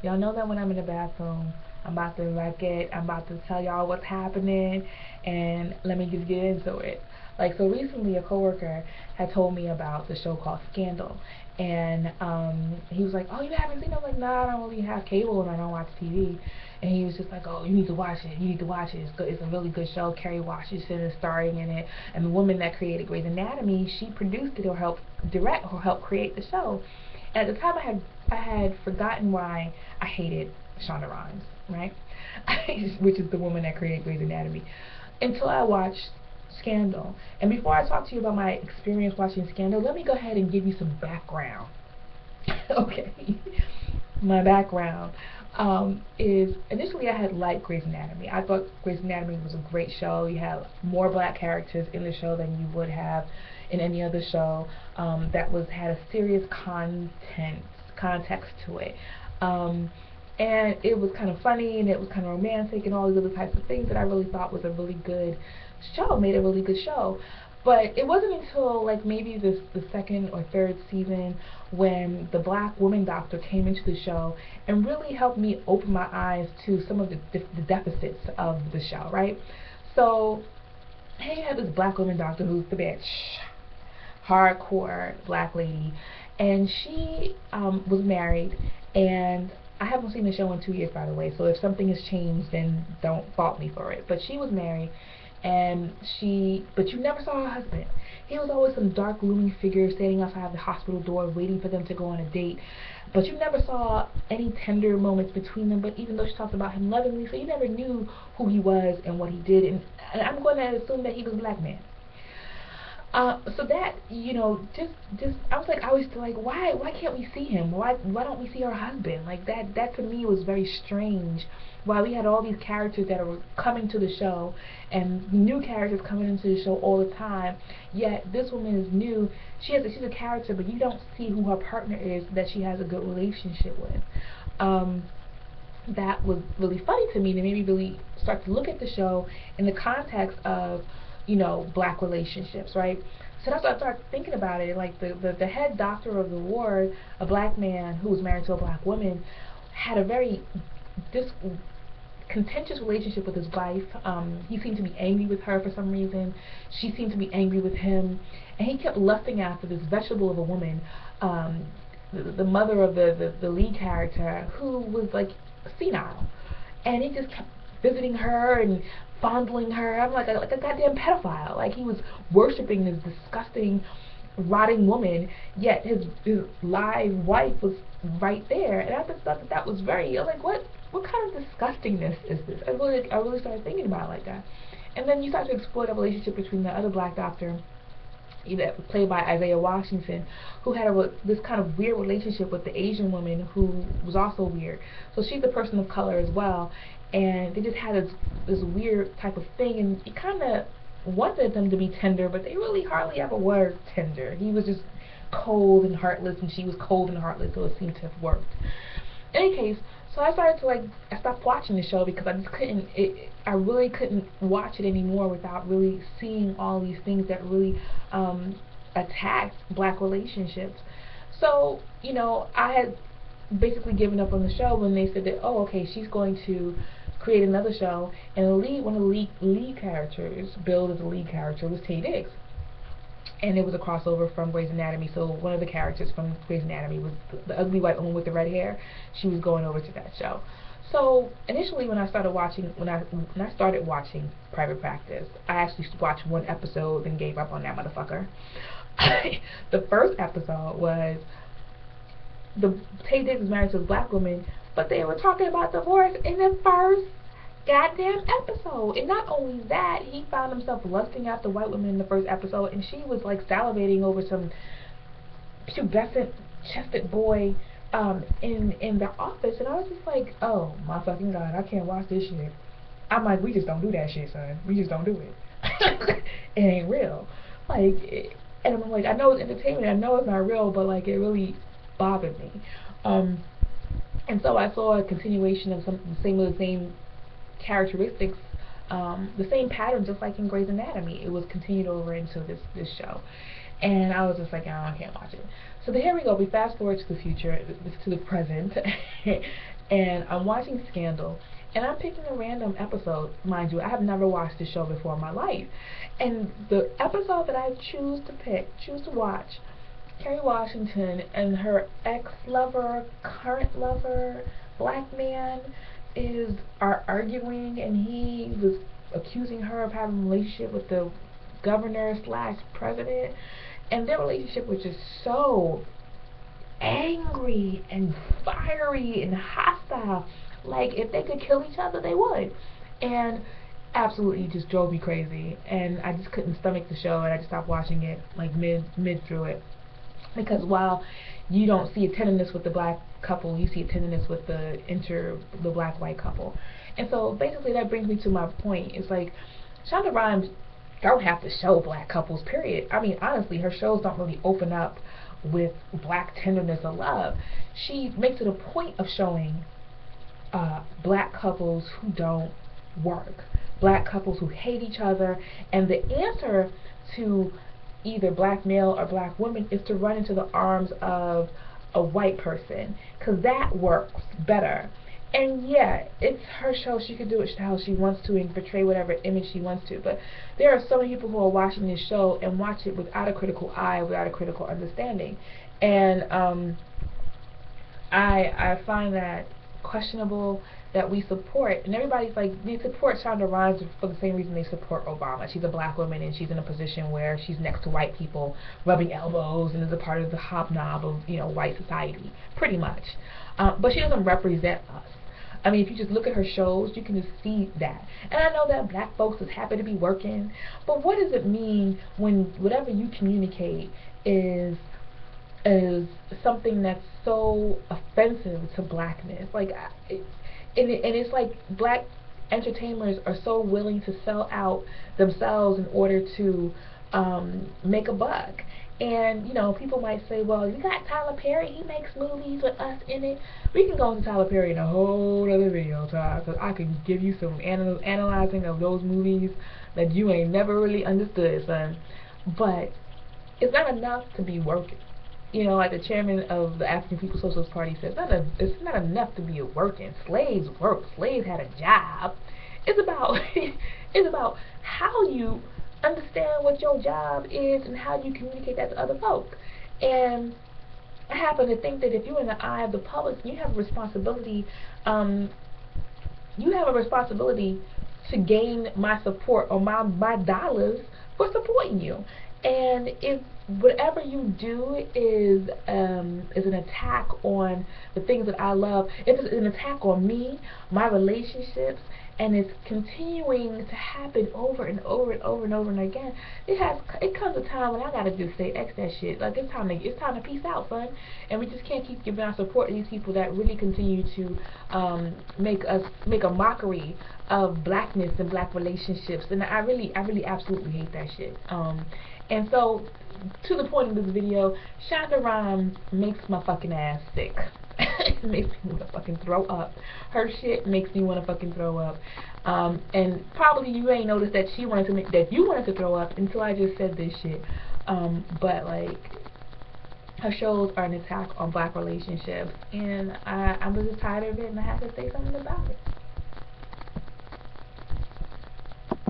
Y'all know that when I'm in the bathroom, I'm about to wreck it. I'm about to tell y'all what's happening, and let me just get into it. Like, so recently, a coworker had told me about the show called Scandal, and he was like, "Oh, you haven't seen it?" I'm like, "Nah, I don't really have cable and I don't watch TV." And he was just like, "Oh, you need to watch it. You need to watch it. It's good. It's a really good show. Kerry Washington is starring in it, and the woman that created Grey's Anatomy, she produced it or helped direct or helped create the show." And at the time, I had forgotten why I hated Shonda Rhimes, right? Which is the woman that created Grey's Anatomy, until I watched Scandal. And before I talk to you about my experience watching Scandal, let me go ahead and give you some background. Okay. My background is initially I had liked Grey's Anatomy. I thought Grey's Anatomy was a great show. You have more black characters in the show than you would have in any other show that was had a serious context to it. And it was kind of funny and it was kind of romantic and all these other types of things that I really thought was a really good show, made a really good show. But it wasn't until like maybe the second or third season when the black woman doctor came into the show and really helped me open my eyes to some of the deficits of the show, right? So, hey, you have this black woman doctor who's the bitch, hardcore black lady, and she was married, and I haven't seen the show in 2 years, by the way, so if something has changed, then don't fault me for it. But she was married, and but you never saw her husband. He was always some dark, looming figure standing outside the hospital door, waiting for them to go on a date. But you never saw any tender moments between them. But even though she talked about him lovingly, so you never knew who he was and what he did. And I'm going to assume that he was a black man. So that just I was like, I was like, why can't we see him? Why don't we see her husband? Like that to me was very strange. Why we had all these characters that were coming to the show and new characters coming into the show all the time. Yet this woman is new. She's a character, but you don't see who her partner is that she has a good relationship with. That was really funny to me. And it made me really start to look at the show in the context of black relationships, right? So that's what I started thinking about it. Like the head doctor of the ward, a black man who was married to a black woman, had a very dis- contentious relationship with his wife. He seemed to be angry with her for some reason. She seemed to be angry with him, and he kept lusting after this vegetable of a woman, the mother of the lead character, who was like senile, and he just kept visiting her and fondling her. I'm like a goddamn pedophile. Like he was worshiping this disgusting, rotting woman, yet his live wife was right there. And I just thought that was very, like, what kind of disgustingness is this? I really started thinking about it like that. And then you start to explore the relationship between the other black doctor, played by Isaiah Washington, who had this kind of weird relationship with the Asian woman who was also weird. So she's a person of color as well, and they just had this weird type of thing, and it kind of wanted them to be tender, but they really hardly ever were tender. He was just cold and heartless, and she was cold and heartless, so it seemed to have worked. In any case, so I started to I stopped watching the show because I just couldn't. I really couldn't watch it anymore without really seeing all these things that really attacked black relationships. So I had basically given up on the show when they said that, oh, okay, she's going to create another show, and one of the lead characters, billed as a lead character, was Taye Diggs. And it was a crossover from Grey's Anatomy. So one of the characters from Grey's Anatomy was the ugly white woman with the red hair. She was going over to that show. So initially, when I started watching Private Practice, I actually watched one episode and gave up on that motherfucker. The first episode was Taye Diggs was married to a black woman, but they were talking about divorce in the first goddamn episode. And not only that, he found himself lusting after white women in the first episode, and she was like salivating over some pubescent chested boy in the office. And I was just like, oh my fucking god, I can't watch this shit. I'm like, we just don't do that shit, son. We just don't do it. It ain't real. And I'm like, I know it's entertainment, I know it's not real, but like it really bothered me. And so I saw a continuation of the same characteristics, the same pattern, just like in Grey's Anatomy. It was continued over into this show. And I was just like, oh, I can't watch it. So then here we go. We fast forward to the future, to the present, and I'm watching Scandal. And I'm picking a random episode, mind you. I have never watched this show before in my life. And the episode that I choose to watch, Kerry Washington and her ex-lover, current lover, black man, are arguing, and he was accusing her of having a relationship with the governor slash president, and their relationship was just so angry and fiery and hostile. Like, if they could kill each other, they would. And absolutely just drove me crazy, and I just couldn't stomach the show, and I just stopped watching it like mid through it. Because while you don't see a tenderness with the black couple, you see a tenderness with the black white couple. And so basically that brings me to my point. It's like Shonda Rhimes don't have to show black couples, period. I mean, honestly, her shows don't really open up with black tenderness or love. She makes it a point of showing black couples who don't work, black couples who hate each other, and the answer to either black male or black woman is to run into the arms of a white person, because that works better. And yeah, it's her show, she could do it how she wants to and portray whatever image she wants to, but there are so many people who are watching this show and watch it without a critical eye, without a critical understanding. And I find that questionable that we support, and everybody's like, they support Shonda Rhimes for the same reason they support Obama. She's a black woman, and she's in a position where she's next to white people, rubbing elbows, and is a part of the hobnob of, you know, white society, pretty much. But she doesn't represent us. I mean, if you just look at her shows, you can just see that. And I know that black folks is happy to be working, but what does it mean when whatever you communicate is something that's so offensive to blackness? Like, it's like black entertainers are so willing to sell out themselves in order to make a buck. And, you know, people might say, well, you got Tyler Perry, he makes movies with us in it. We can go into Tyler Perry in a whole other video, because I can give you some analyzing of those movies that you ain't never really understood, son. But it's not enough to be working. You know, like the chairman of the African People's Socialist Party says, it's not enough to be working. Slaves worked. Slaves had a job. It's about it's about how you understand what your job is and how you communicate that to other folk. And I happen to think that if you're in the eye of the public, you have a responsibility. To gain my support or my dollars for supporting you. And if whatever you do is an attack on the things that I love, if it's an attack on me, my relationships, and it's continuing to happen over and over and over and over and again, it comes a time when I gotta just say, X that shit. Like, it's time to peace out, son. And we just can't keep giving our support to these people that really continue to make a mockery of blackness and black relationships. And I really absolutely hate that shit. And so, to the point of this video, Shonda Rhimes makes my fucking ass sick. It makes me want to fucking throw up. Her shit makes me want to fucking throw up. And probably you ain't noticed that you wanted to throw up until I just said this shit. But like, her shows are an attack on black relationships, and I was just tired of it, and I had to say something about it.